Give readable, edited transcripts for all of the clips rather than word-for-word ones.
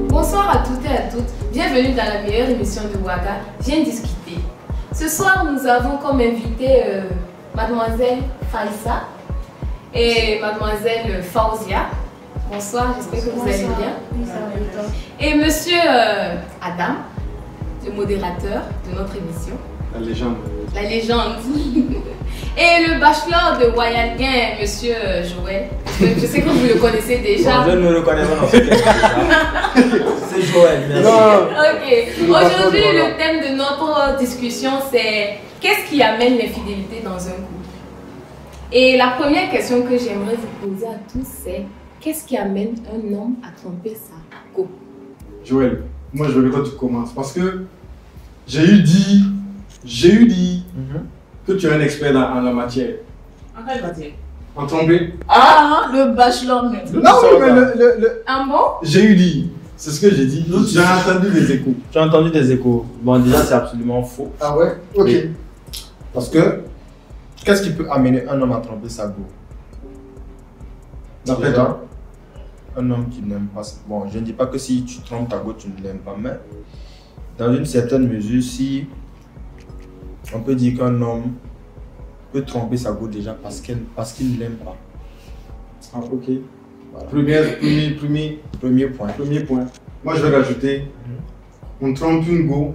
Bonsoir à toutes et à toutes, bienvenue dans la meilleure émission de Ouaga, Viens discuter. Ce soir, nous avons comme invité Mademoiselle Faïssa et Mademoiselle Fauzia. Bonsoir, j'espère que vous allez bien. Oui, ça va bien. Et Monsieur Adam, le modérateur de notre émission. La légende. La légende. Et le bachelor de Royal Gain, Monsieur Joël. Je sais que vous le connaissez déjà. Je ne le reconnais pas dans ce cas. C'est Joël, merci. Ok. Aujourd'hui, le thème de notre discussion, c'est qu'est-ce qui amène l'infidélité dans un couple? Et la première question que j'aimerais vous poser à tous, c'est qu'est-ce qui amène un homme à tromper sa go? Joël, moi je veux que tu commences parce que j'ai eu dit que tu es un expert en la matière. En quelle matière? En tromper. Ah, le bachelor même. Non, mais Un bon? j'ai eu dit. C'est ce que j'ai dit. J'ai entendu des échos. Tu as entendu des échos. Bon, déjà, c'est absolument faux. Ah ouais? Ok. Oui. Parce que, qu'est-ce qui peut amener un homme à tromper sa go? D'après Déjà, toi? un homme qui n'aime pas. Bon, je ne dis pas que si tu trompes ta go, tu ne l'aimes pas, mais dans une certaine mesure, si on peut dire qu'un homme peut tromper sa go déjà parce qu'il ne l'aime pas. Ah, ok. Voilà. Premier point. Moi je vais rajouter, on trompe une go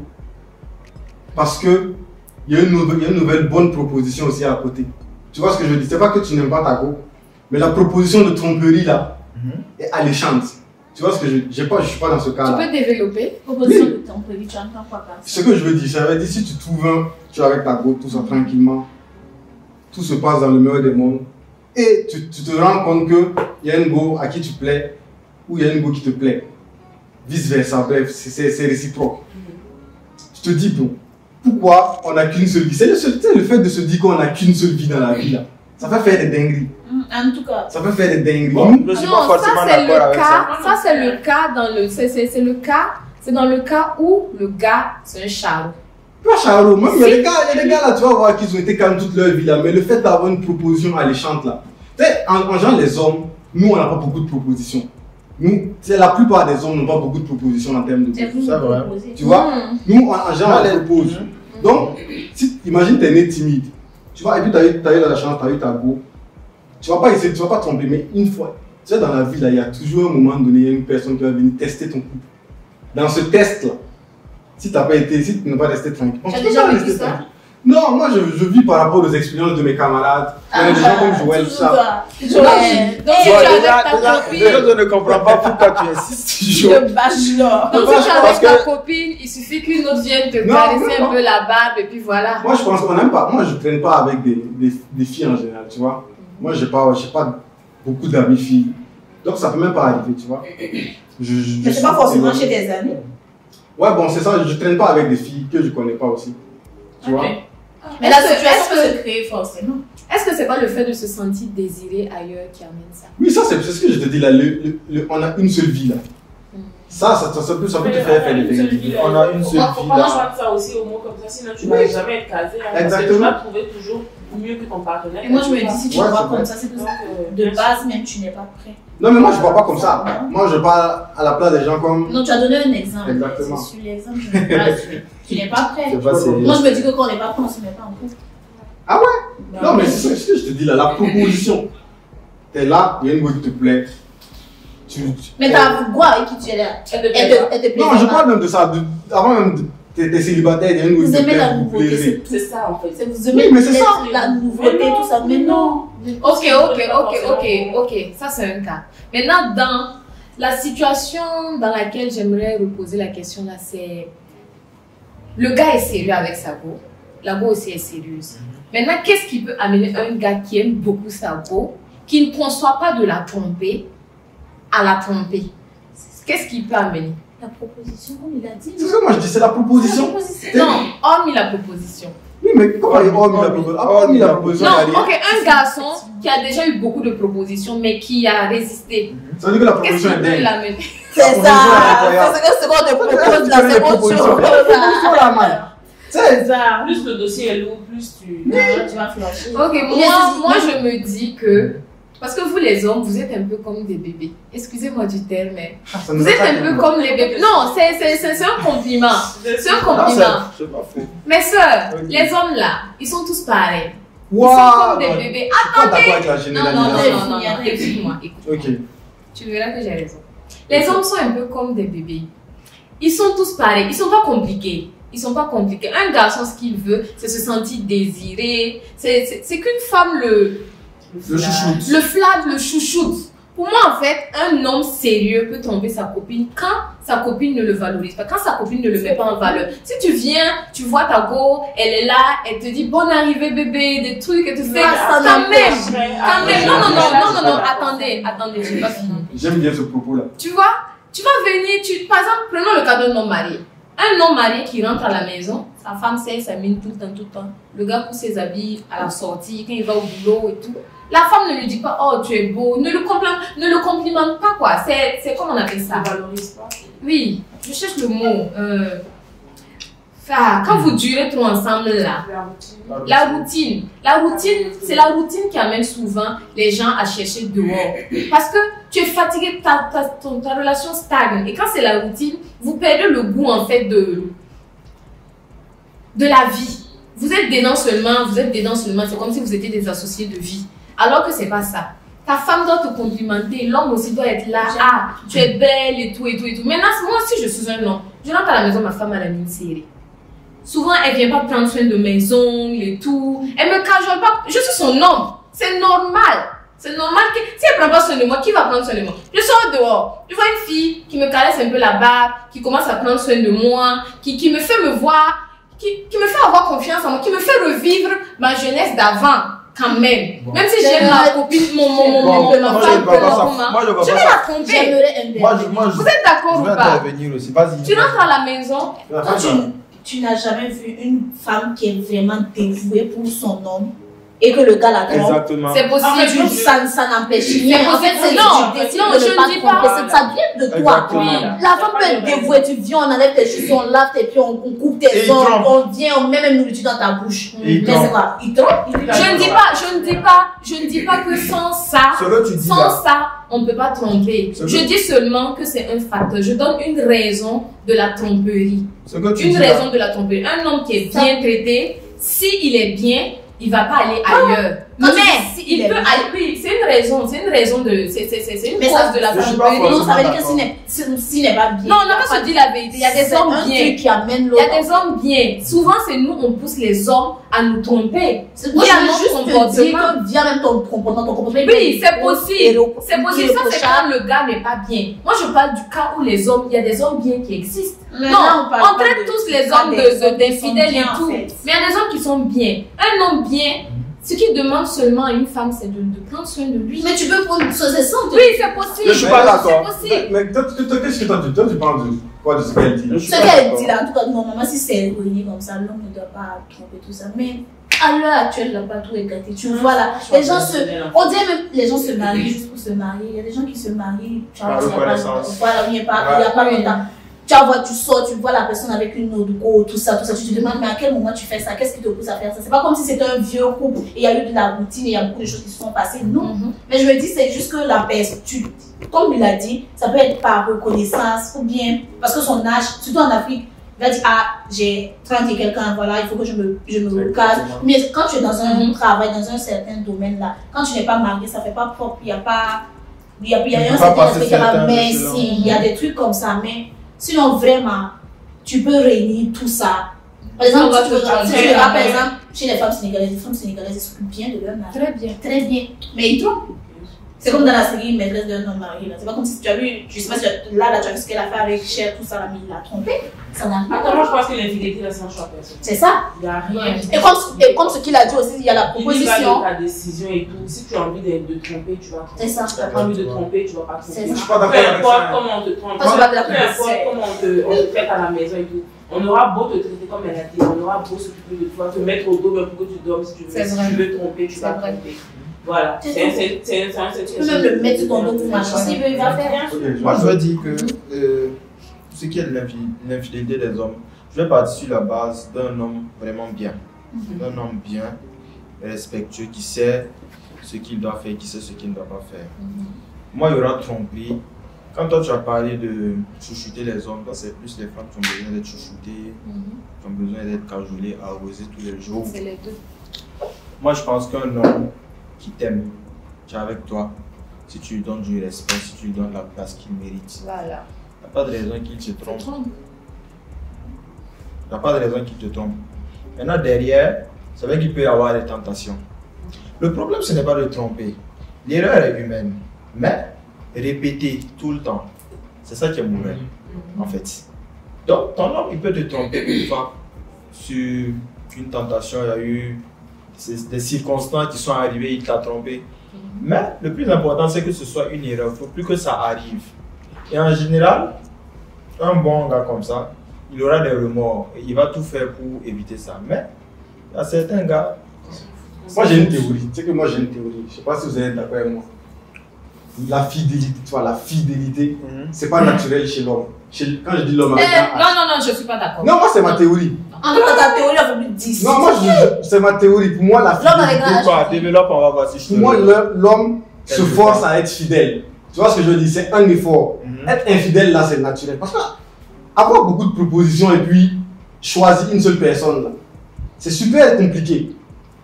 parce que il y a une nouvelle bonne proposition aussi à côté. Tu vois ce que je dis? C'est pas que tu n'aimes pas ta go, mais la proposition de tromperie là est alléchante. Tu vois ce que je suis pas dans ce cas là. Tu peux développer? Proposition de tromperie, tu entends quoi par ça? Ce que je veux dire, ça veut dire si tu trouves tu es avec ta go, tout ça tranquillement, tout se passe dans le meilleur des mondes, et tu te rends compte qu'il y a une go à qui tu plais, ou il y a une go qui te plaît. Vice versa, bref, c'est réciproque. Tu te dis, bon, pourquoi on n'a qu'une seule vie? C'est le fait de se dire qu'on n'a qu'une seule vie dans la vie là. Ça fait faire des dingueries. En tout cas. Ça peut faire des dingueries. Bon, je ne suis pas forcément d'accord avec ça. Ça c'est le cas dans le c'est dans le cas où le gars c'est un charou. Pas Charlot, même il y a des gars là, tu vas voir qu'ils ont été calmes toute leur vie là, mais le fait d'avoir une proposition alléchante là. Tu sais, en genre les hommes, nous on n'a pas beaucoup de propositions. Nous, la plupart des hommes n'ont pas beaucoup de propositions en termes de C'est vous Ça, vrai. proposez. Tu vois, nous en genre on propose. Donc, si imagine t'es né timide, tu vois, et puis t'as eu la chance, t'as eu ta go. Tu vas pas essayer, tu vas pas tromper, mais une fois, tu sais, dans la vie là, il y a toujours un moment donné, il y a une personne qui va venir tester ton couple. Dans ce test là, si tu n'as pas resté tranquille. Tu as déjà vécu ça? Non, moi je vis par rapport aux expériences de mes camarades. Il y a des gens comme Joël, tout ça. Joël. Donc si tu es avec ta copine, Je ne comprends pas pourquoi tu insistes. Le bachelor. donc si tu es avec ta copine, il suffit qu'une autre vienne te caresser un peu la barbe et puis voilà. Moi je pense qu'on n'aime pas. Moi je ne traîne pas avec des filles en général, tu vois. Moi j'ai pas beaucoup d'amis filles. Donc ça peut même pas arriver, tu vois. Mais c'est pas forcément chez des amis. Ouais, bon, c'est ça, je traîne pas avec des filles que je connais pas aussi. Tu vois? Mais la situation se crée forcément. Est-ce que c'est pas le fait de se sentir désiré ailleurs qui amène ça? Oui, ça c'est ce que je te dis là. On a une seule vie là. Ça peut te faire des dingueries. On a une seule Faut vie pas là. joindre ça aussi au mot comme ça, sinon tu vas jamais être casé. Parce que Exactement. tu vas trouver toujours mieux que ton partenaire. Et moi je me dis, si tu Ouais, vois c'est comme vrai. ça, c'est que de base même tu n'es pas prêt. Non, mais moi je vois pas comme ça. Moi je parle à la place des gens comme. Non, tu as donné un exemple. Exactement. C'est sur l'exemple, je n'ai pas su. Tu n'es pas prêt. C'est pas sérieux. Moi je me dis que quand on n'est pas prêt, on ne se met pas en couple. Ah ouais? Non, mais c'est ce que je te dis là, la proposition. T'es là, il y a une go qui te plaît. Mais ta go avec qui tu es là, elle te plaît. Non, je parle même de ça. Avant même, t'es célibataire, il y a une go qui Vous te aimez plaît. la vous nouveauté, plaisez. C'est ça en fait. Vous aimez Oui, mais c'est ça. la nouveauté, tout ça. Mais non. Ok, ça c'est un cas. Maintenant, dans la situation dans laquelle j'aimerais reposer la question là, c'est le gars est sérieux avec sa go, la go aussi est sérieuse. Maintenant, qu'est-ce qui peut amener un gars qui aime beaucoup sa go, qui ne conçoit pas de la tromper, à la tromper? Qu'est-ce qui peut amener? La proposition, comme il a dit. C'est ce que moi je dis, c'est la proposition. Non, hormis la proposition. Oui, mais comment il hormis la proposition? Hormis la proposition, il y a Non, rien. ok, un garçon qui a déjà eu beaucoup de propositions, mais qui a résisté. Ça veut dire que la Qu'est-ce proposition qui est peut dingue. l'amener? C'est La proposition est ça. incroyable. C'est ce qu'on te propose là, c'est autre Tu sais, C'est bizarre. Plus le dossier est lourd, plus tu. Non, tu vas flancher. Ok, moi je me dis que. Parce que vous les hommes, vous êtes un peu comme des bébés. Excusez-moi du terme, mais. Vous êtes un peu comme les bébés. Non, c'est un compliment. C'est un compliment. C'est pas faux. Mes soeurs, Ok. les hommes là, ils sont tous pareils. Ils Waouh, sont comme des non, bébés. je suis pas d'accord avec la Non, généralisation. non, écoute-moi, écoute-moi. Ok. Tu verras que j'ai raison. Les hommes sont un peu comme des bébés. Ils sont tous pareils. Ils sont pas compliqués. Ils sont pas compliqués. Un garçon, ce qu'il veut, c'est se sentir désiré. C'est qu'une femme Le chouchoute. le flatte, le chouchoute. Pour moi, en fait, un homme sérieux peut tromper sa copine quand sa copine ne le valorise pas, quand sa copine ne le met pas en valeur. Si tu viens, tu vois ta go, elle est là, elle te dit bonne arrivée bébé, des trucs, elle te fait ça quand même. Quand Après, même. Non, attendez, j'ai pas fini. J'aime bien ce propos-là. Tu vois, tu vas venir, par exemple, prenons le cas d'un homme marié. Un homme marié qui rentre à la maison, sa femme sait, ça mine tout le temps. Le gars pousse ses habits à la sortie, quand il va au boulot et tout. La femme ne lui dit pas, oh, tu es beau, ne le complimente pas, quoi. C'est comment on appelle ça? Ne valorise pas. Oui, je cherche le mot. Quand vous durez trop ensemble là, la routine, c'est la routine qui amène souvent les gens à chercher dehors. Parce que tu es fatigué, ta relation stagne. Et quand c'est la routine, vous perdez le goût en fait de la vie. Vous êtes dedans seulement, c'est comme si vous étiez des associés de vie. Alors que c'est pas ça. Ta femme doit te complimenter, l'homme aussi doit être là. Ah, tu es belle et tout. Maintenant, moi aussi je suis un homme. Je rentre à la maison, ma femme a la mine serrée. Souvent, elle vient pas prendre soin de mes ongles et tout. Elle me cajole pas. Je suis son homme. C'est normal. C'est normal que si elle prend pas soin de moi, qui va prendre soin de moi? Je sors dehors. Je vois une fille qui me caresse un peu la barbe, qui commence à prendre soin de moi, qui me fait me voir, qui me fait avoir confiance en moi, qui me fait revivre ma jeunesse d'avant. Quand même. Bon. Même si j'aime ma copine, Moi, je ne vois pas ça. Moi, je vois je vais pas ça. la tromper. J'aimerais un Moi, Vous êtes d'accord je ou vais pas? intervenir aussi. Vas-y. Tu rentres à la maison. Quand tu n'as jamais vu une femme qui est vraiment dévouée pour son homme et que le gars la trompe, Exactement. C'est possible. ça n'empêche rien. En fait, c'est Non, tu décides non, de je ne pas ne dis tromper. pas. Ça vient de toi. Exactement. La femme peut être dévouée. Tu viens, on enlève tes cheveux, on lave tes pieds, on coupe Et tes il ongles, trompe. on vient, on met même nourriture dans ta bouche. Et il Mais trompe. c'est quoi? Il trompe? Je ne dis pas que sans ça, Ce que tu dis sans là. ça, on ne peut pas tromper. Ce que- Je dis seulement que c'est un facteur. Je donne une raison de la tromperie. Ce que tu Une dis raison là. de la tromperie. Un homme qui est bien traité, s'il est bien, il va pas aller ailleurs. Quand tu Mais dis s'il il est peut bien. aller. Oui, c'est une raison de. C'est une Mais cause ça- de la je suis pas tromperie. Non, ça veut dire que d'accord. s'il n'est pas bien. Non, on n'a pas se dit la vérité. Il y a des C'est hommes un bien. truc qui amène Il y l'autre. a des hommes bien. Souvent, c'est nous, on pousse les hommes à nous tromper. Moi, Oui, je à veux notre juste te dire comportement. que via même ton comportement. Oui, c'est possible. C'est possible. Ça, c'est quand le gars n'est pas bien. Moi, je parle du cas où les hommes, il y a des hommes bien qui existent. Non, on traite tous les hommes d'infidèles et tout. Mais il y a des hommes qui sont bien. Un homme bien, ce qu'il demande seulement à une femme, c'est de prendre soin de lui. Mais tu peux prendre ce c'est ça. Oui, c'est possible. Je suis pas d'accord. C'est possible. Mais qu'est-ce que toi tu parles de quoi de ce qu'elle dit? Ce qu'elle dit là, en tout cas, non, maman, si c'est éloigné comme ça, l'homme ne doit pas tromper tout ça. Mais à l'heure actuelle, là, pas tout est gâté. Tu vois là, les gens se. On dirait même les gens se marient juste pour se marier. Il y a des gens qui se marient. Tu vois, Par il y a pas reconnaissance. longtemps. Voilà, il n'y a pas longtemps. Tu vois, tu sors, tu vois la personne avec une autre go, tout ça. Tu te demandes, mais à quel moment tu fais ça? Qu'est-ce qui te pousse à faire ça? C'est pas comme si c'était un vieux couple et il y a eu de la routine et il y a beaucoup de choses qui se sont passées. Non. Mais je me dis, c'est juste que la personne, comme il a dit, ça peut être par reconnaissance ou bien parce que son âge, surtout en Afrique, il va dire, ah, j'ai 30 et quelqu'un, voilà, il faut que je me case. Mais quand tu es dans un travail, dans un certain domaine là, quand tu n'es pas marié, ça fait pas propre, il y a un certain aspect, mais si, il y a des trucs comme ça, mais sinon vraiment, tu peux réunir tout ça. Par exemple, si tu verras, par exemple, chez les femmes sénégalaises, elles s'occupent bien de leur mari. Très bien. Très bien. Mais ils trompent. C'est comme dans la série Maîtresse d'un homme marié. C'est pas comme si tu as vu, je sais pas si tu as vu ce qu'elle a fait avec Cher, tout ça, mais il l'a trompé. Ça n'a rien. Attends, moi je pense que l'infidélité, là, c'est un choix personnel. C'est ça. Il n'y a rien. Et comme ce qu'il a dit aussi, il y a la Il va de proposition. ta décision et tout. Si tu as envie de tromper, tu vas tromper. C'est ça. Si tu n'as pas envie de tromper, tu ne vas pas tromper. C'est Je ça. suis pas Peu d'accord avec importe ça. comment on te trompe, Parce que pas de la peu importe publicité. comment on te traite à la maison et tout. On aura beau te traiter comme elle a dit, on aura beau s'occuper de toi, te mettre au dos même pour que tu dormes si tu veux. C'est Si vrai. tu veux tromper, tu C'est vas vrai. tromper. Voilà. C'est Tu Tu peux même le mettre sur ton dos pour marcher. S'il veut, il va faire. Ok, Moi, je veux dire que ce qui est de l'infidélité des hommes, je vais partir sur la base d'un homme vraiment bien. D'un homme bien, respectueux, qui sait ce qu'il doit faire, qui sait ce qu'il ne doit pas faire. Moi, il y aura tromperie. Quand toi, tu as parlé de chouchouter les hommes, c'est plus les femmes qui ont besoin d'être chouchoutées, qui ont besoin d'être cajolées, arrosées tous les jours. C'est les deux. Moi, je pense qu'un homme qui t'aime, qui est avec toi, si tu lui donnes du respect, si tu lui donnes la place qu'il mérite, Voilà. il n'y a pas de raison qu'il te trompe. Il n'y a pas de raison qu'il te trompe. Maintenant, derrière, c'est vrai qu'il peut y avoir des tentations. Le problème, ce n'est pas de tromper. L'erreur est humaine. Mais répéter tout le temps, c'est ça qui est mauvais, en fait. Donc, ton homme, il peut te tromper une fois sur une tentation, il y a eu des circonstances qui sont arrivées, il t'a trompé. Mais le plus important, c'est que ce soit une erreur. Il ne faut plus que ça arrive. Et en général, un bon gars comme ça, il aura des remords. Et il va tout faire pour éviter ça. Mais il y a certains gars... Moi j'ai une théorie. Tu sais que moi j'ai une théorie. Je ne sais pas si vous êtes d'accord avec moi. La fidélité, tu vois, la fidélité, c'est pas naturel chez l'homme. Quand je dis l'homme avec un H. Non, je suis pas d'accord. Non, moi c'est ma théorie. En tout cas, ta théorie, il faut plus 10. Non, moi c'est ma théorie. Pour moi, la L'homme avec un fidélité. H. Développe, on va voir si je te Pour moi, l'homme se force à être fidèle. Tu vois ce que je veux dire? C'est un effort. Être infidèle là, c'est naturel. Parce que avoir beaucoup de propositions et puis choisir une seule personne là, c'est super compliqué.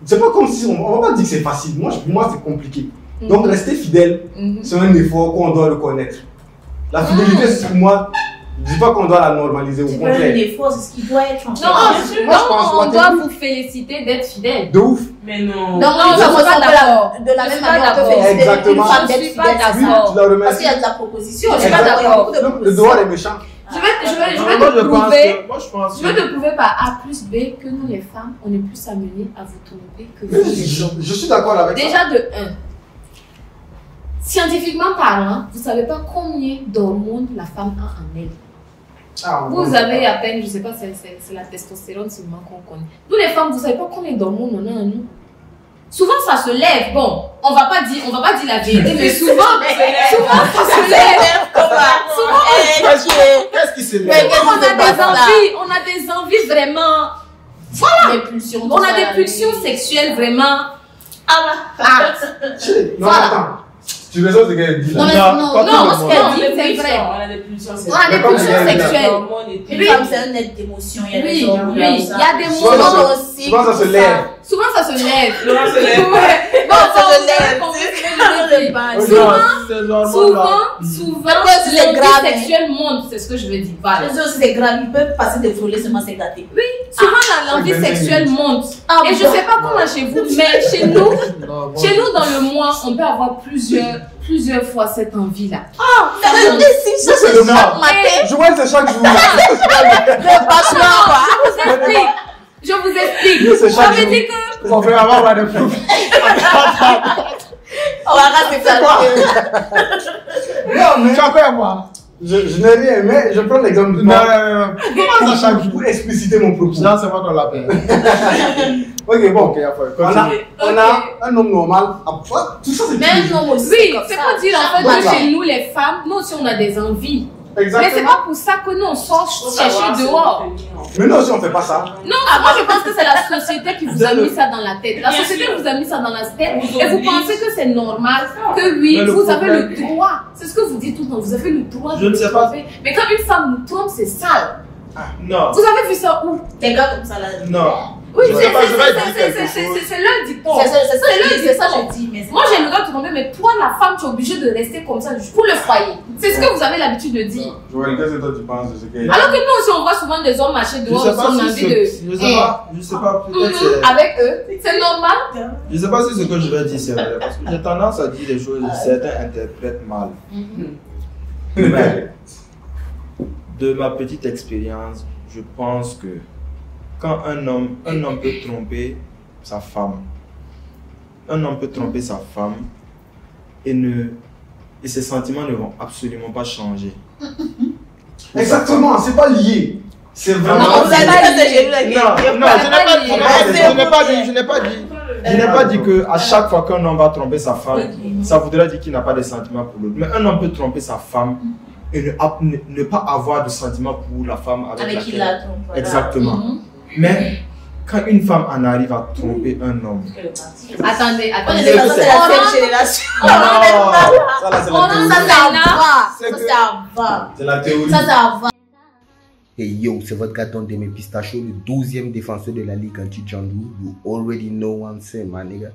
C'est pas comme si on va pas dire que c'est facile. Pour moi, c'est compliqué. Donc rester fidèle, c'est un effort qu'on doit reconnaître. La fidélité, c'est pour moi, je dis pas qu'on doit la normaliser, au C'est pas un contraire. effort, c'est ce qui doit être en fait. On doit vous féliciter d'être fidèle. De ouf. Mais non. Non, je suis pas d'accord. de la Je même suis pas manière, on peut d'accord. féliciter Exactement. une femme Je d'être suis pas fidèle à Oui, d'accord. tu la Parce remercies. qu'il y a de la proposition. Je suis pas Exactement, il y a d'accord. beaucoup de Le propositions. dehors est méchant. Je vais Moi, te prouver. Moi, je pense Je vais te prouver par A plus B que nous les femmes, on est plus amenées à vous tromper que Mais vous les hommes. je suis d'accord avec ça. Déjà de 1. Scientifiquement parlant, vous ne savez pas combien d'hormones la femme a en elle. Ah, Vous avez à peine, je ne sais pas, c'est la testostérone seulement qu'on connaît. Nous les femmes, vous ne savez pas combien d'hormones on a en nous. Souvent ça se lève. Bon, on va pas dire la vérité, mais souvent ça se lève. Qu'est-ce qui s'est Mais fait? On a des envies vraiment. Voilà. Des pulsions. On a des pulsions sexuelles vraiment. Non, attends. Tu raisonnes ce qu'elle dit là. Non, mais non, ce qu'elle dit, c'est vrai. On a des pulsions On a des pulsions sexuelles. Une femme, c'est un être d'émotion. Il y a des Oui, hormones, il y a des Souvent, moments aussi. souvent, ça se lève. Souvent ça se lève. Souvent, ça se lève. Ouais. Non, ça se lève. Souvent, c'est l'envie grave, hein. sexuelle monte, c'est ce que je veux dire. Voilà. Les autres, c'est grave. Ils peuvent passer des frôlés seulement c'est gâté. Oui, souvent l'envie sexuelle monte. Ah, Et je sais pas comment chez vous, mais chez nous dans le mois, on peut avoir plusieurs fois cette envie-là. Ça me décide, ça c'est c'est le chaque mois. matin. Je vois que c'est chaque jour. Le passement, quoi. Je vous explique. C'est Ça chaque veut jour. dire que On peut avoir des preuves. On va rater ça. Non, mais Tu as quoi à moi? je n'ai rien, mais je prends l'exemple de Non, moi non, non. Comment ça chaque jour? pour expliciter mon propos. Non, c'est pas dans la peine. Ok, bon. Ok, après, On continue. a un homme normal. Tout ça, c'est Mais un tout. homme aussi. oui, comme c'est ça. pour dire en fait Voilà. que chez nous les femmes, nous aussi on a des envies. Mais c'est Exactement. pas pour ça que nous on sort chercher dehors. Mais nous aussi, on fait pas ça. Non, moi je pense que c'est la société qui vous a mis ça dans la tête. La société vous a mis ça dans la tête et vous pensez que c'est normal, que oui, Mais le vous avez problème- le droit. C'est ce que vous dites tout le temps, vous avez le droit Je de ne sais vous pas. tromper. Mais quand une femme nous trompe, c'est sale. Non. Vous avez vu ça où? Des gars comme ça là. Non. Oui, Je c'est sais pas, je vais dire quelque chose. le dicton. C'est ça, C'est ça, le je dis. Mais Moi j'ai le droit de tromper, mais toi la femme, tu es obligée de rester comme ça pour le foyer. C'est ce que vous avez l'habitude de dire. Joël, qu'est-ce que toi tu penses de ce qu'elle dit? Alors que nous aussi on voit souvent des hommes marcher Je dehors, sais aussi, pas on a si envie de. je sais pas, peut-être c'est... Avec eux, c'est normal. Je sais pas si ce que je vais dire c'est vrai, parce que j'ai tendance à dire des choses que certains interprètent mal. Mais, de ma petite expérience, je pense que quand un homme peut tromper sa femme, un homme peut tromper sa femme et ses sentiments ne vont absolument pas changer. Exactement, c'est pas lié. C'est vraiment. Non, vous avez pas de j'ai vu la Non, non, je n'ai pas dit que à chaque fois qu'un homme va tromper sa femme, ça voudrait dire qu'il n'a pas de sentiments pour l'autre. Mais un homme peut tromper sa femme et ne pas avoir de sentiments pour la femme avec qui laquelle... la trompe. Voilà. Exactement. Mais quand une femme en arrive à tromper un homme... Attendez. On est passé à la seule génération. Ça là, c'est la théorie. Ça va. C'est la théorie. Ça va. Hey yo, c'est votre gâteau de mes pistachos, le 12e défenseur de la ligue anti-Djandou. You already know what I'm saying, my nigga.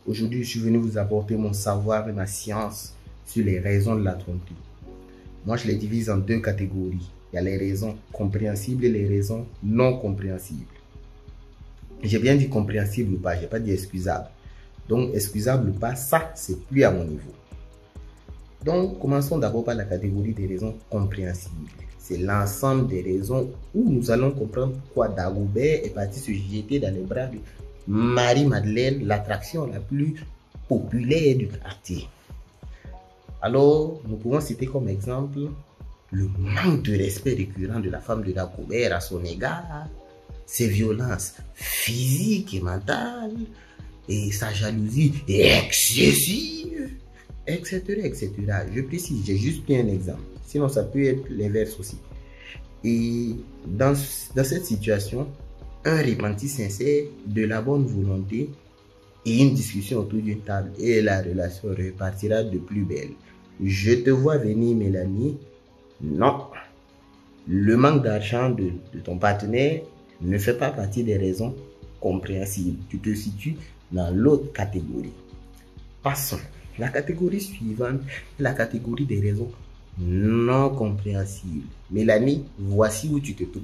Aujourd'hui, je suis venu vous apporter mon savoir et ma science sur les raisons de la tromperie. Moi, je les divise en 2 catégories. Il y a les raisons compréhensibles et les raisons non compréhensibles. J'ai bien dit compréhensible ou pas, j'ai pas dit excusable. Donc, excusable ou pas, ça, c'est plus à mon niveau. Donc, commençons d'abord par la catégorie des raisons compréhensibles. C'est l'ensemble des raisons où nous allons comprendre pourquoi Dagobert est parti se jeter dans les bras de Marie-Madeleine, l'attraction la plus populaire du quartier. Alors, nous pouvons citer comme exemple le manque de respect récurrent de la femme de Dagobert à son égard, ses violences physiques et mentales, et sa jalousie excessive, etc., etc. Je précise, j'ai juste pris un exemple. Sinon, ça peut être l'inverse aussi. Et dans cette situation, un repenti sincère, de la bonne volonté et une discussion autour d'une table et la relation repartira de plus belle. Je te vois venir, Mélanie. Non. Le manque d'argent de ton partenaire ne fait pas partie des raisons compréhensibles. Tu te situes dans l'autre catégorie. Passons. La catégorie suivante est la catégorie des raisons non compréhensible. Mélanie, voici où tu te trouves.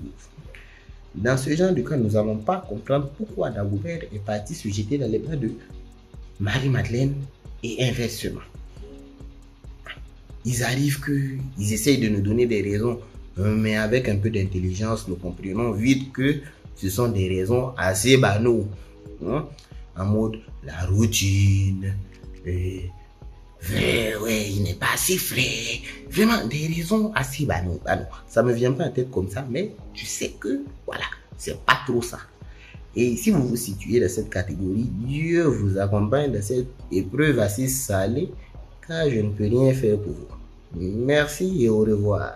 Dans ce genre de cas, nous n'allons pas comprendre pourquoi Dagobert est parti se jeter dans les bras de Marie-Madeleine et inversement. Ils arrivent qu'ils essayent de nous donner des raisons, mais avec un peu d'intelligence, nous comprenons vite que ce sont des raisons assez banaux. Hein? En mode la routine, ouais, il n'est pas assez frais. Vraiment, des raisons assez banales. Ça me vient pas en tête comme ça, mais tu sais que, voilà, c'est pas trop ça. Et si vous vous situez dans cette catégorie, Dieu vous accompagne dans cette épreuve assez salée, car je ne peux rien faire pour vous. Merci et au revoir.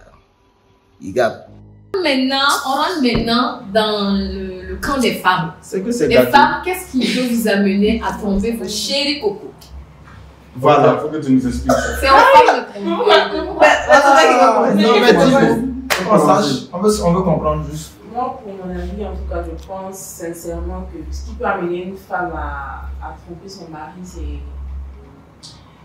Igap. Maintenant, on rentre maintenant dans le camp des femmes. C'est que c'est Les femmes, qu'est-ce qui peut vous amener à tomber vos chéris cocos? Voilà, il faut que tu nous expliques ça. C'est en forme de Non, mais dis-nous. On veut comprendre juste. Moi, pour mon avis, en tout cas, je pense sincèrement que ce qui peut amener une femme à tromper son mari, c'est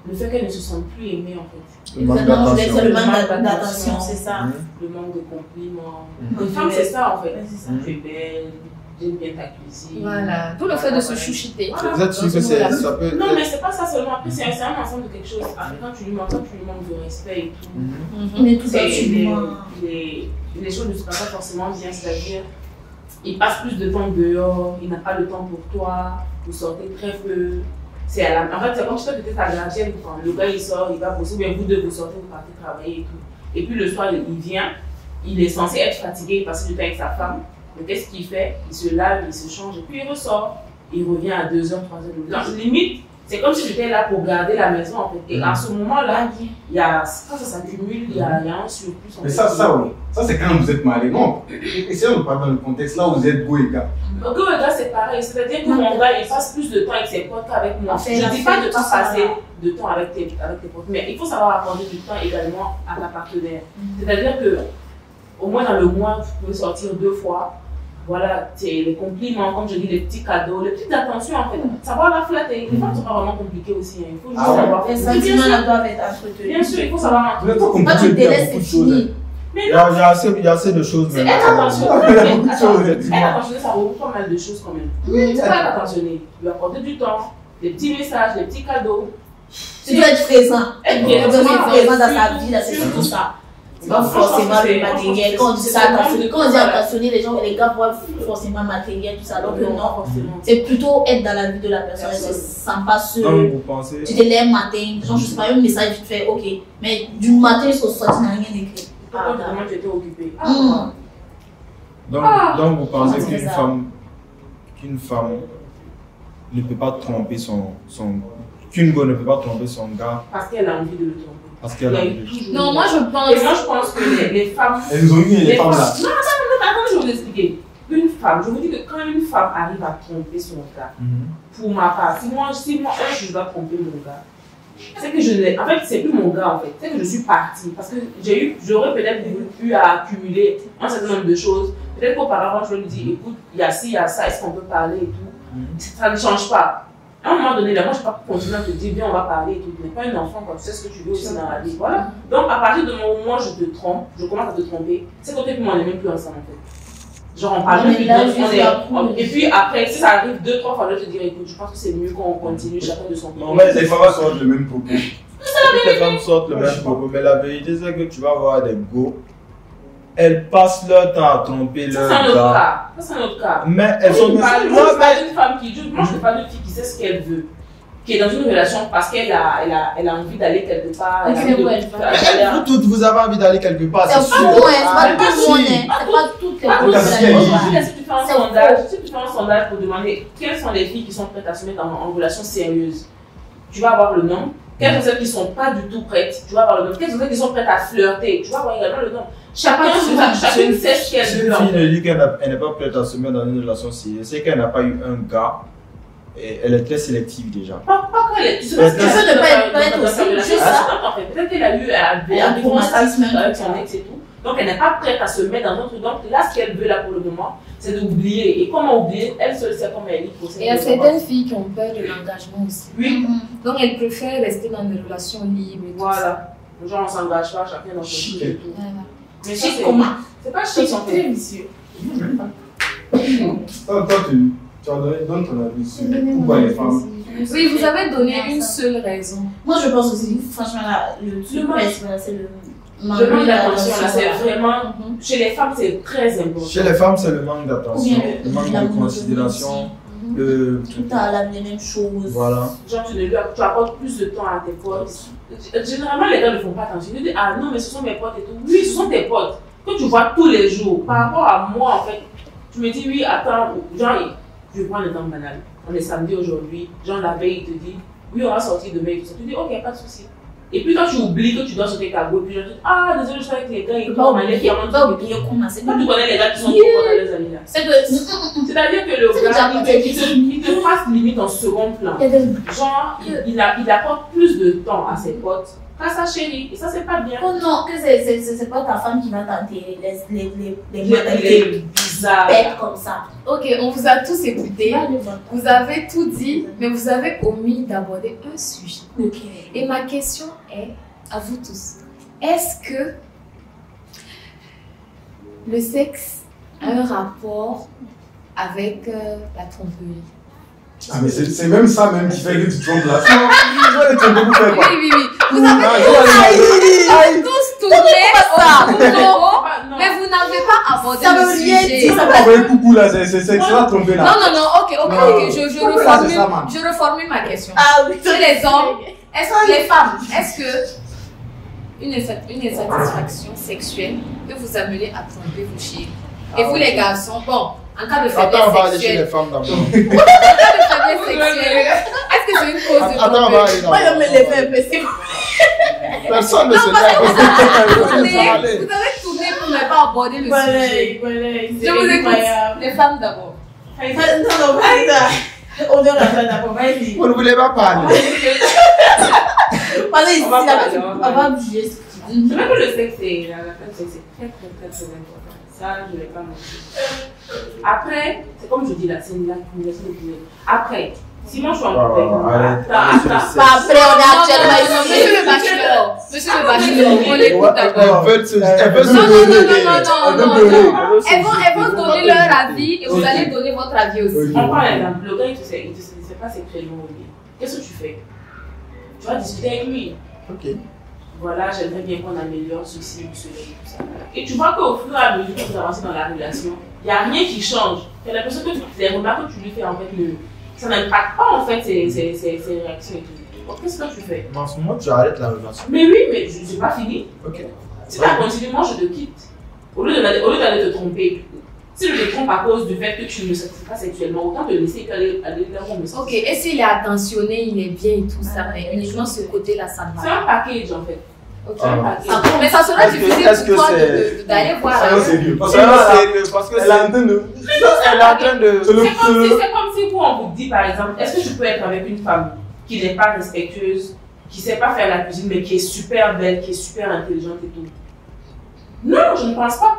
le fait qu'elle ne se sente plus aimée, en fait. Le manque d'attention. Le manque d'attention, c'est ça. Le manque de compliments. Une femme, c'est ça, en fait. Tu es belle, j'aime bien ta cuisine. Voilà, tout le fait de se chouchouter. Vous êtes sûr que ça peut... Non, mais c'est pas ça seulement. Après, c'est un ensemble de quelque chose. Après, quand tu lui manques de respect et tout, Mais tout ça, les choses ne se passent pas forcément bien. C'est-à-dire, il passe plus de temps dehors, il n'a pas le temps pour toi, vous sortez très peu. En fait, c'est comme si toi, tu étais ta gardienne. Le gars, il sort, il va bosser, bien vous deux, vous sortez, vous partez travailler et tout. Et puis le soir, il vient, il est censé être fatigué, il passe du temps avec sa femme. Mais qu'est-ce qu'il fait? Il se lave, il se change et puis il ressort. Il revient à 2h, 3h. Limite, c'est comme si j'étais là pour garder la maison en fait. Et à ce moment-là, quand ça s'accumule, il y a un surplus. Mais ça, oui. Ça, c'est quand vous êtes marié. Non, essayons de parler dans le contexte là où vous êtes go et gars. Go et gars, c'est pareil. C'est-à-dire que mon gars, il passe plus de temps avec ses potes qu'avec moi. Je ne dis pas de passer de temps avec tes potes, mais il faut savoir accorder du temps également à ta partenaire. C'est-à-dire que, au moins dans le mois, vous pouvez sortir 2 fois. Voilà, les compliments, comme je dis, les petits cadeaux, les petites attentions en fait. Savoir la flatter. Les femmes ne sont pas vraiment compliquées aussi. Il faut juste savoir faire. Les sentiments doivent être entretenus. Bien sûr, il faut savoir Vous n'êtes pas Quand compliqué tu de dire délaisses, beaucoup c'est de choses. fini. Mais Il y non, a assez de choses. c'est mais- être attentionné. Il y a beaucoup de choses, effectivement. Être attentionné, ça regroupe pas mal de choses quand même. Il faut être attentionné. Lui accorder du temps, des petits messages, des petits cadeaux. Tu dois être présent. Être Être vraiment présent dans sa Surtout, vie, là, c'est surtout. surtout ça. C'est pas forcément le matériel. Quand on dit ça, attentionné, quand on dit attentionné, les gars voient forcément matériel, tout ça. Alors que non, forcément. c'est plutôt être dans la vie de la personne. C'est sans pas se. Donc vous pensez... Tu te lèves matin, genre, je sais pas, un message vite fait, ok. Mais du matin jusqu'au soir, tu n'as rien écrit. Pourquoi vraiment tu étais occupé? Donc vous pensez c'est ça. qu'une femme ne peut pas tromper son qu'une go ne peut pas tromper son gars Parce qu'elle a envie de le tromper. Parce Il qu'elle y a a eu eu. toujours. Non, moi je pense. Et moi je pense que les femmes. Elles nous ont mis les femmes là. Non, attends, je vais vous expliquer. Une femme, je vous dis que quand une femme arrive à tromper son gars, pour ma part, si moi je dois tromper mon gars, c'est que je n'ai. En fait, c'est plus mon gars en fait. C'est que je suis partie. Parce que j'aurais peut-être eu à accumuler un certain nombre de choses. Peut-être qu'auparavant, je lui dis écoute, il y a ci, il y a ça, est-ce qu'on peut parler et tout. Ça ne change pas. À un moment donné, là, moi, je ne peux pas continuer à te dire viens, on va parler et tout. Tu n'es pas un enfant, quoi. Tu sais ce que tu veux aussi dans la vie. Voilà. Donc, à partir du moment où moi je te trompe, je commence à te tromper, c'est côté que moi, on n'est même plus ensemble en fait. Genre, on parle même plus de. Et puis après, si ça arrive 2-3 fois, je te dirais écoute, je pense que c'est mieux qu'on continue chacun de son côté. Non, mais Les femmes sortent le même propos. toutes les femmes sortent le même propos, mais la vérité c'est que tu vas voir des go, elles passent leur temps à tromper leur Ça, c'est un autre gars. cas. Ça, c'est un autre cas. Mais elles sont. Moi, je Non, parle mais- d'une femme qui. Moi, je parle d'une fille qui sait ce qu'elle veut. Qui est dans une relation parce qu'elle a envie d'aller quelque part. Elle sait où elle va. Vous toutes, vous avez envie d'aller quelque part, c'est C'est sûr. pas tout, c'est Ah, pas tout le si. monde, c'est pas toutes les Par contre, Parce personnes. qu'elle si tu fais un C'est sondage, si tu fais un sondage pour demander quelles sont les filles qui sont prêtes à se mettre en relation sérieuse, tu vas avoir le nom. Quelles sont celles qui ne sont pas du tout prêtes, tu vas avoir le nom. Quelles sont celles qui sont prêtes à flirter, tu vas avoir également le nom. Chacune sait ce qu'elle Si veut. une en fille fait. ne dit qu'elle n'est pas prête à se mettre dans une relation sérieuse, c'est qu'elle n'a pas eu un gars et elle est très sélective déjà. Pas qu'elle. Tu sais pas ce Tu veux ne pas être aussi, juste ça. En fait, peut-être qu'elle a eu un bon traumatisme avec son ex et tout. Donc elle n'est pas prête à se mettre dans un truc. Donc là, ce qu'elle veut là pour le moment, c'est d'oublier. Et comment oublier? Elle seule sait comment elle y procède. Et il y a certaines filles qui ont peur de l'engagement aussi. Oui, Donc elles préfèrent rester dans des relations libres. Et tout ça. voilà. Genre on s'engage pas, chacun dans son truc et tout. Voilà. Mais C'est si comment? c'est pas chic en fait. vicieux. Toi, tu as donné ton avis sur pourquoi les femmes. Oui, vous avez donné une seule raison. Moi, je pense aussi, franchement, là, le truc principal, c'est le Le manque d'attention là, c'est d'attention. vraiment. Chez les femmes, c'est très important. Chez les femmes, c'est le manque Ou d'attention, bien le manque la de monotonie considération, aussi. le. Tout le temps les mêmes choses. Voilà. Genre, tu accordes plus de temps à tes potes. Généralement, les gars ne font pas attention. Ils disent ah non, mais ce sont mes potes et tout. Oui, ce sont tes potes que tu vois tous les jours. Par rapport à moi, en fait, tu me dis oui, attends, genre, je prends l'exemple banal. On est samedi aujourd'hui, genre la veille, il te dit oui, on va sortir demain et tout ça. Tu dis ok, pas de souci. Et puis quand tu oublies que tu dois sauter ta go, puis je dis ah désolé, je suis avec les gars, ils Pas vont aller oublier, faire pas oublier comment c'est. Quand tu connais les gars qui sont Yeah. trop dans les amis là. C'est que. C'est-à-dire que le C'est gars, déjà il te passe limite en second plan. Il y a des. Genre, il apporte plus de temps à ses potes qu'à sa chérie. Et ça, c'est pas bien. Oh non, que c'est pas ta femme qui va tenter les Il modalités est bizarre. bêtes comme ça. Ok, on vous a tous écoutés. Va le voir. Vous avez tout dit, mais vous avez omis d'aborder un sujet. Ok. Et ma question est à vous tous. Est-ce que le sexe a un rapport avec la tromperie? Ah, mais c'est même ça même qui fait que tu trompes là. Sinon, tu vas les tromper pour faire Oui, quoi? oui, oui. Vous avez tous tourné autour de Non. mais vous n'avez pas abordé Ça le veut rien sujet. dire. Ça va envoyer coucou là, c'est ça tromper Non, là. non, non, ok, ok, Non. ok. Pourquoi c'est ça, man? Je reformule ma question. Ah oui, Chez les hommes, est-ce que les femmes, est-ce que une insatisfaction sexuelle peut vous amener à tromper vos chéris? Et vous les garçons, bon, en cas de Attends, on va aller faiblesse chez les sexuelle, femmes d'abord. est-ce que c'est une cause de Attends, on va aller Moi, je me l'ai fait, d'abord. mais c'est Personne ne Non, se parce que vous avez tourné, lève. vous avez tourné pour ne pas aborder le sujet. Je vous écoute. Les femmes d'abord. Non, non, vas-y, là. On est la fin d'abord, vas-y. Vous ne voulez pas parler. Vas-y, On va là-bas, parler, tu on va peux parler. pas bouger ce que tu dis. C'est vrai que le sexe, c'est très important. Ça, je ne vais pas mentir. Après, c'est comme je dis là, c'est une accumulation de poulet. Après, si moi je suis en couple avec Pas après, on est actuellement Monsieur le bachelor, monsieur le bachelor, on l'écoute d'abord. Elle veut se Non, non, non, non, non, non, non. Elle Elles vont donner leur avis et vous allez donner votre avis aussi. On prend l'exemple, le gars il te sait pas sexuellement ou bien. Qu'est-ce que tu fais? Tu vas discuter avec lui. Ok. Voilà, j'aimerais bien qu'on améliore ceci ou cela et tout ça. Et tu vois qu'au fur et à mesure que vous avancez dans la relation, il n'y a rien qui change. Tu as l'impression que les remarques que tu lui fais, en fait, ça n'impacte pas en fait ses réactions et tout. Donc, qu'est-ce que tu fais? Mais en ce moment, tu arrêtes la relation. Mais oui, mais je n'ai pas fini. Ok. Si tu as continué, moi je te quitte. Au lieu d'aller te tromper. Si je te trompe à cause du fait que tu ne me satisfais pas sexuellement, autant te laisser qu'aller là où on me satisfait. Ok, et s'il est attentionné, il est bien et tout ça, mais uniquement ce côté-là, ça ne C'est va un package en fait. Ok. Ah. Mais ça sera difficile est-ce que pour toi c'est- d'aller voir. C'est sérieux. Parce C'est sérieux parce que elle est en train de. elle est en train de. C'est comme si vous, on vous dit par exemple, est-ce que je peux être avec une femme qui n'est pas respectueuse, qui ne sait pas faire la cuisine, mais qui est super belle, qui est super intelligente et tout? Non, je ne pense pas.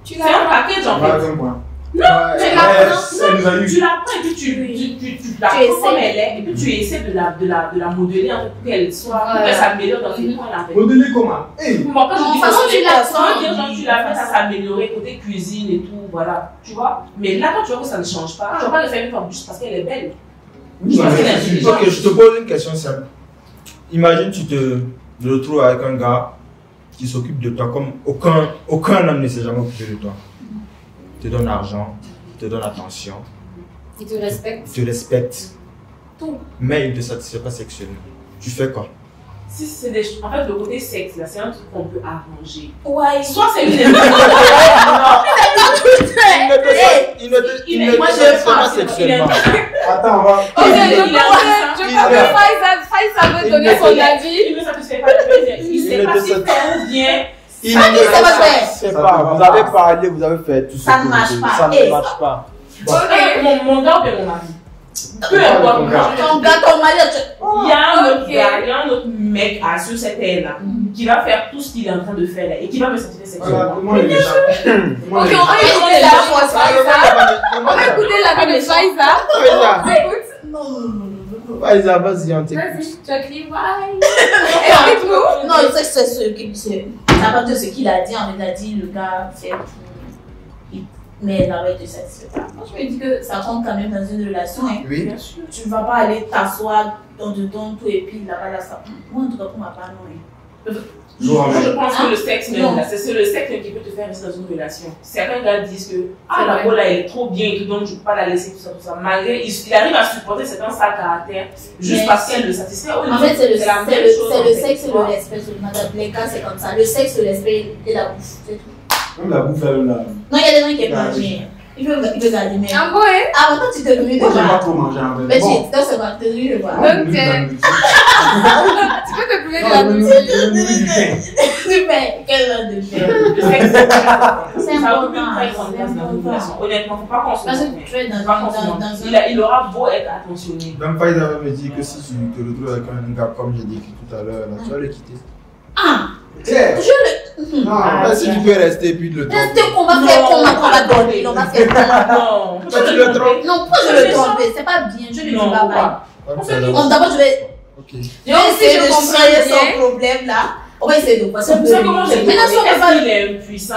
Tu C'est un l'as package en Voilà fait. un point. Non, tu tu l'apprends. Elle nous a eu. tu l'apprends et puis tu l'apprends comme elle est, et puis tu essaies de la modeler en fait, pour qu'elle soit, pour qu'elle s'améliore dans ses points en fait. Modeler comment? Hey! Moi, quand je dis façon, modeler, tu l'apprends. ça veut dire genre tu l'as fait à s'améliorer côté cuisine et tout, voilà, tu vois. Mais là, quand tu vois que ça ne change pas, tu vas pas le faire une femme juste parce qu'elle est belle. Oui, Parce mais qu'elle est c'est intelligente. Ok, je te pose une question simple. Imagine tu te retrouves avec un gars qui s'occupe de toi comme aucun homme ne s'est jamais occupé de toi. Il te donne l'argent, il te donne attention, Il te respecte. il te respecte, Tout. mais il ne te satisfait pas sexuellement. Tu fais quoi? Si c'est des en fait, le côté sexe, là, c'est un truc qu'on peut arranger. Ouais, Soit c'est une Il ne te moi, je satisfait pas pense, sexuellement. Attends, on va. Ok, je pense que Faïza veut donner son avis. Il ne satisfait pas, il ne sait pas si faire ou bien. Il Ah, ne ça va te faire. satisfait pas. Vous avez parlé, vous avez fait tout ce Ça que ne vous marche voulez. pas. Ça Et ne marche pas. Mon gars ou bien mon mari. Peu importe. ton gars, ton mari, Il y a un autre Ok. gars, il y a un autre mec sur cette terre-là qui va faire tout ce qu'il est en train de faire là et qui va me satisfaire Voilà, sexuellement. comment les méchants? Comment Ok, les on méchants? va écouter la voix de Faïza. On va écouter la voix de Faïza. Écoute. non. Faïza, vas-y, on t'écoute. Vas-y, tu as crié bye. Et avec nous. Non, c'est ce qu'il c'est. Ça va de ce qu'il a dit. On a dit le gars fait tout. Mais là, il te satisfait pas. Moi, je me dis que ça compte quand même dans une relation. Hein. Oui. Bien sûr. Tu ne vas pas aller t'asseoir dans de ton tout et puis là-bas, là, ça. Moi, en tout cas, pour ma part, non. Hein. Jour en Moi, je jour. pense que le sexe même, Non. là, c'est le sexe qui peut te faire rester dans une relation. Certains gars disent que ah, C'est la vrai. peau là elle est trop bien et tout, donc je ne peux pas la laisser, tout ça. Malgré, il arrive à supporter certains sales caractères juste Mais- parce qu'elle le satisfait. En fait, c'est le sexe et le respect. respect seulement. Dans les cas, c'est comme ça. Le sexe, le respect et la bouffe. C'est tout. Même la bouffe, elle là. Non, il y a des gens qui aiment Ah, manger. Il veut garder, mais. Ah bon, hein? Ah, maintenant, tu t'es devenu Moi, j'aime pas déjà. trop manger en fait. Mais Bon. tu c'est quoi, tu t'es devenu de quoi? Donc, tu peux te priver de la nourriture. Super, quel genre de Le fait. sexe, C'est ça important, occupe très grande place dans une c'est relation. Honnêtement, faut pas qu'on se Parce mente. que tu es dans Faut pas qu'on se mente. un. Il aura beau être attentionné. Même Faïza va me dire que si tu te retrouves avec un gars comme j'ai décrit tout à l'heure, là, tu vas le quitter. Ah, Claire. je le. Non, Mais si tu peux rester et puis le tromper. Restez qu'on va faire qu'on va dormir. On va faire comment? Non. Toi, tu le trompes. Non, pourquoi je le tromper? C'est pas bien. Je lui dis Non, bye bye. Ouais, D'abord, je vais. Ok. Je Donc, vais si essayer je de comprends soigner bien- son problème là. On va essayer de voir. C'est pour ça que moi j'ai dit, Maintenant, si on est-ce peut pas. qu'il est impuissant?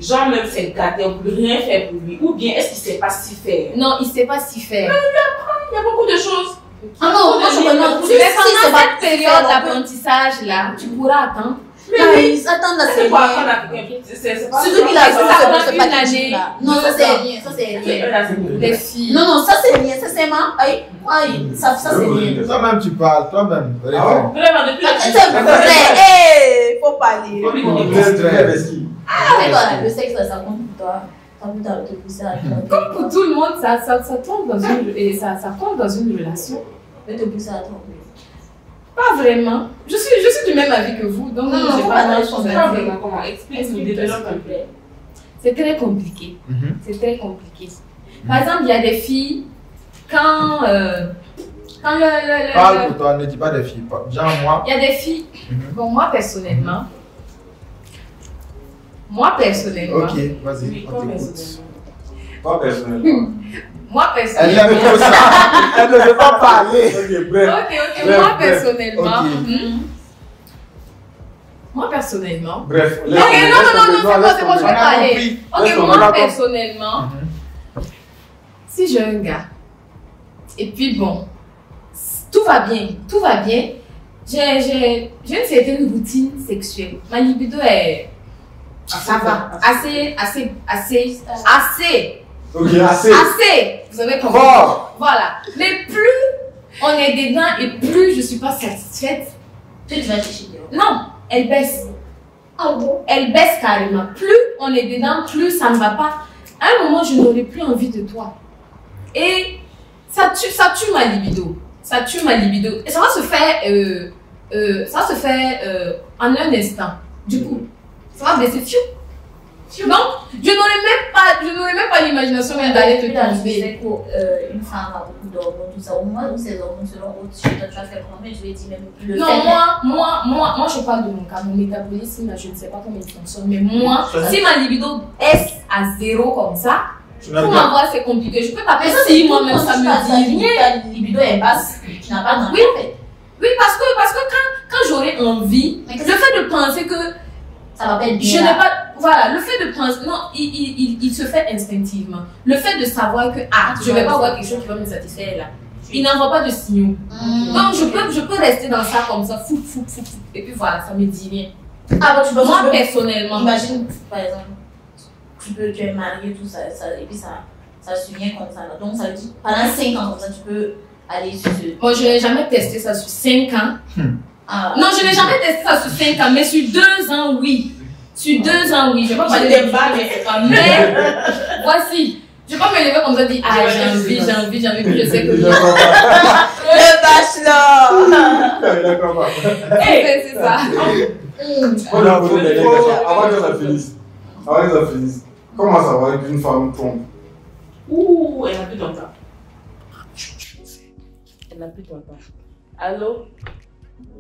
Genre même c'est gâté, on peut rien faire pour lui. Ou bien est-ce qu'il sait pas si faire? Non, il sait pas s'y faire. Il y a beaucoup de choses. Ah non, moi je connais. Mais Si pendant c'est pas cette période d'apprentissage là, tu pourras attendre. Mais attends, là, c'est C'est quoi apprendre rien. à quelqu'un? C'est pas Surtout qu'il a Ça vu prend que c'est une pas année. quelque chose, là. Non, ça c'est rien. Ça c'est C'est rien. un assez Les filles. Non, non, ça c'est rien. Ça c'est ma. Aïe, aïe, ça c'est rien. Toi-même, tu parles, toi-même. Ah ouais? Vraiment, depuis la C'est un vrai. Hé, faut parler. Faut lui On donner est plus. très investi. Mais toi, le sexe, là, ça compte pour toi. Ça compte à te pousser à Comme pour tout le monde, ça tombe dans une, et ça compte dans une relation. te pousser à tromper. Pas vraiment. Je suis du même avis que vous, donc Non, non, j'ai faut pas pas grand aller chose sur à Comment, dire. comment? Explique-nous, Explique-toi, développe s'il un te peu. plaît. C'est très compliqué. Mhm. C'est très compliqué. Par exemple, il y a des filles, quand Parle pour toi, ne dis pas des filles. Genre moi. il y a des filles, bon, moi personnellement, Ok, Oui, vas-y, on comme t'écoute. Pas personnellement. moi Elle personnellement, aime trop ça. Elle ne veut pas parler. Ok, bref. ok, Bref, moi bref. personnellement, Ok. moi personnellement, Bref. ok, non, c'est bon, je On vais a parler. compris. Ok, Laisse tomber, moi d'accord. personnellement, si j'ai un gars, et puis bon, tout va bien, j'ai une certaine routine sexuelle. Ma libido est, ça va, assez, Ok, assez. vous avez compris. Fort. Voilà, mais plus on est dedans et plus je suis pas satisfaite, Tu vas chercher dehors. non, elle baisse. Ah bon? Elle baisse carrément. Plus on est dedans, plus ça ne va pas. À un moment, je n'aurai plus envie de toi. Et ça tue ma libido. Ça tue ma libido. Et ça va se faire ça se fait en un instant. Du coup, ça va baisser. Donc, je n'aurais même pas l'imagination d'aller te tromper. Pour une femme a beaucoup d'hormones, tout ça. Au moins, où ces hormones selon autre, tu vas faire combien? Je vais dire même le non, moi, je parle de mon cas. Mon métabolisme, je ne sais pas comment il fonctionne. Mais moi, si ma libido est à 0 comme ça, pour m'avoir, c'est compliqué. Je peux taper si moi-même, ça me dit rien. Ta libido est basse, tu n'as pas d'envie. Oui, parce que quand j'aurais envie, le fait de penser que ça va pas être bien. Je n'ai pas. Voilà, le fait de penser. Non, il se fait instinctivement. Le fait de savoir que, je ne vais pas voir quelque chose qui va me satisfaire là. Il n'envoie pas de signaux. Donc, je peux rester dans ça comme ça, fou. Et puis voilà, ça me dit rien. Moi, personnellement. Imagine, par exemple, tu es marié, tout ça, et puis ça se vient comme ça. Là. Donc, ça veut dire, pendant 5 ans, comme ça, tu peux aller sur ce. Bon, je n'ai jamais testé ça sur 5 ans. Non, je n'ai jamais testé ça sur 5 ans, mais sur 2 ans, oui. Sur 2 ans, oui. Je ne vais pas parler de balles, mais voici. Je ne vais pas me lever comme ça et dire, j'ai envie, puis je sais que. Le bachelor! C'est ça. Avant que ça finisse, comment ça va qu'une femme trompe? Ouh, elle n'a plus ton temps. Elle n'a plus ton temps. Allô?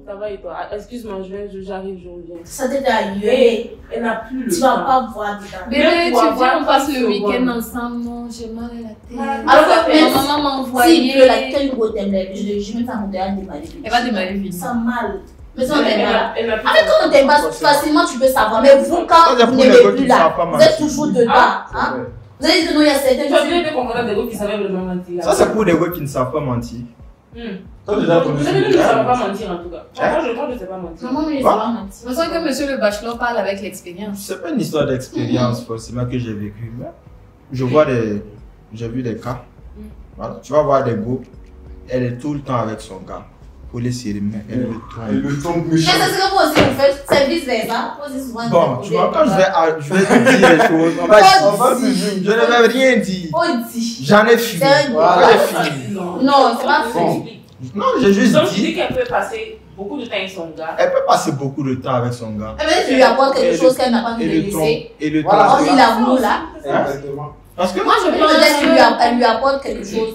Ça va et toi? Excuse-moi, j'arrive, je reviens. Ça t'est arrivé. Elle n'a plus le temps. Tu vas pas voir dedans. Bébé, tu viens, on passe le week-end ensemble. Non, j'ai mal à la tête. Alors que ma maman m'a envoyé. S'il pleut, quel gros thème là? Je vais faire mon démarrer. Elle va démarrer vite. Ça mal. Mais ça, on t'aime elle a plus. En fait, quand on t'aime pas, facilement tu peux savoir. Mais vous, quand vous n'aimez plus là, vous êtes toujours dedans. Hein? Vous avez dit que non, il y a certaines choses. Tu as été confronté à des gars qui savaient vraiment mentir. Ça, c'est pour des gars qui ne savent pas mentir. Toi, déjà, vous ne savez pas mentir en tout cas. Moi, je ne sais pas mentir. Comment ne sais pas mentir? Je sens que monsieur le bachelor parle avec l'expérience. C'est pas une histoire d'expérience forcément que j'ai vécu. Mais j'ai vu des cas. Voilà. Tu vas voir des gars, elle est tout le temps avec son gars. Pour les serrer, mais elle le trompe. Mais c'est ce que vous aussi vous faites, c'est vice-versa. Bon, tu vois, quand je vais te dire les choses, on va se dire, je ne vais rien dire. J'en ai fini. Non, c'est pas fini. Non, j'ai juste donc, dit. Tu dis qu'elle peut passer beaucoup de temps avec son gars. Elle peut passer beaucoup de temps avec son gars. Mais tu lui apportes quelque chose qu'elle n'a pas envie de laisser. Et le temps. Hormis l'amour là. Exactement. Parce que moi je pense qu'elle lui apporte quelque chose,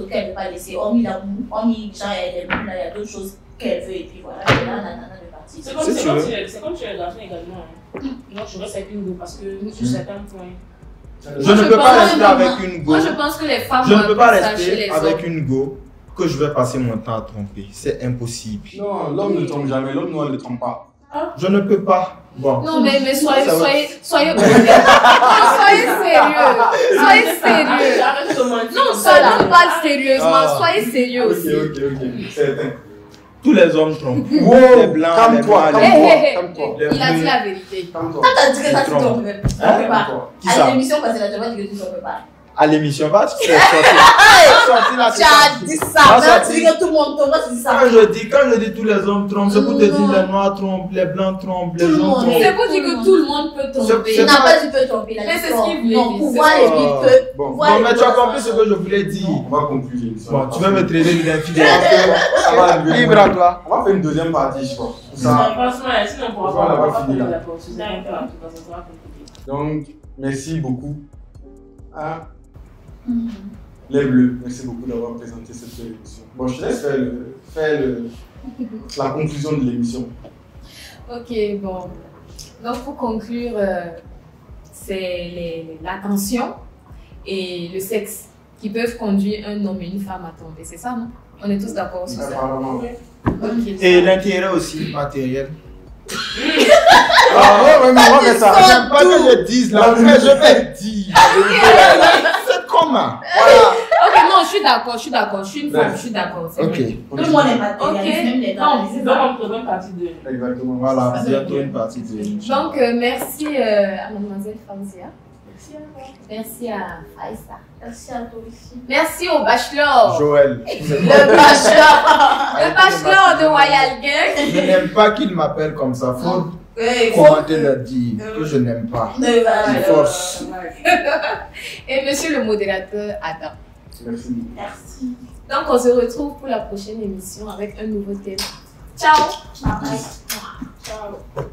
qu'elle ne veut pas laisser. Hormis l'amour, hormis genre elle aime, il y a d'autres choses qu'elle veut et puis voilà. C'est comme si tu es un garçon également. Moi je reste avec une go parce que sur certains points. Je ne peux pas rester avec une go. Moi je pense que les femmes. Je ne peux pas rester avec une go que je vais passer mon temps à tromper. C'est impossible. Non, l'homme ne trompe jamais, l'homme noir ne trompe pas. Je ne peux pas. Bon. Non, mais soyez sérieux. Soyez sérieux. Soyez sérieux. Non, ça ne parle sérieusement. Soyez sérieux aussi. Ok. C'est éteint. Tous les hommes trompent. Wow, les blancs, calme-toi. Il a dit la vérité. Calme-toi. Quand t'as dit que ça, tu trompes. Qui ça? À l'émission, parce que là, tu vas dire que tu ne trompes pas. À l'émission, va tu as dit ça, tu dis que tout le monde trompe, tu dis ça. Quand je dis tous les hommes trompent, c'est pour te dire les noirs trompent, les blancs trompent, les jaunes trompent. C'est pour dire que tout le monde peut tromper. Il n'a pas dit peut tromper. Mais c'est ce qu'il voulait dire. Pouvoir les peut. Bon, mais tu as compris ce que je voulais dire. On va conclure l'émission. Bon, tu vas me traiter d'infidèle. Libre à toi. On va faire une deuxième partie, je crois. Franchement, sinon on ne pourra pas finir d'accord. Donc, merci beaucoup. Les Bleus, merci beaucoup d'avoir présenté cette émission. Bon, je te laisse faire la conclusion de l'émission. Ok, bon. Donc, pour conclure, c'est l'attention et le sexe qui peuvent conduire un homme et une femme à tomber. C'est ça, non? On est tous d'accord sur ça? Apparemment. Okay, et l'intérêt aussi matériel. Ouais, mais on va faire ça. J'aime pas que je dise là, mais je vais dire. C'est comment? Voilà. Ok, non, je suis d'accord. Je suis une femme, je suis d'accord. Ok. Tout le monde est matérialiste, même les gars. C'est donc une partie de. Exactement. Voilà, bientôt une partie de. Donc, merci à mademoiselle Fauzia. Merci à Faïsa. Merci à toi aussi. Merci au bachelor. Joël. Le bachelor. Le bachelor de Royal Gang. Je n'aime pas qu'il m'appelle comme ça. Faut commenter le dire que je n'aime pas. De force. Et monsieur le modérateur Adam. Merci. Merci. Donc on se retrouve pour la prochaine émission avec un nouveau thème. Ciao. Bye bye. Ciao.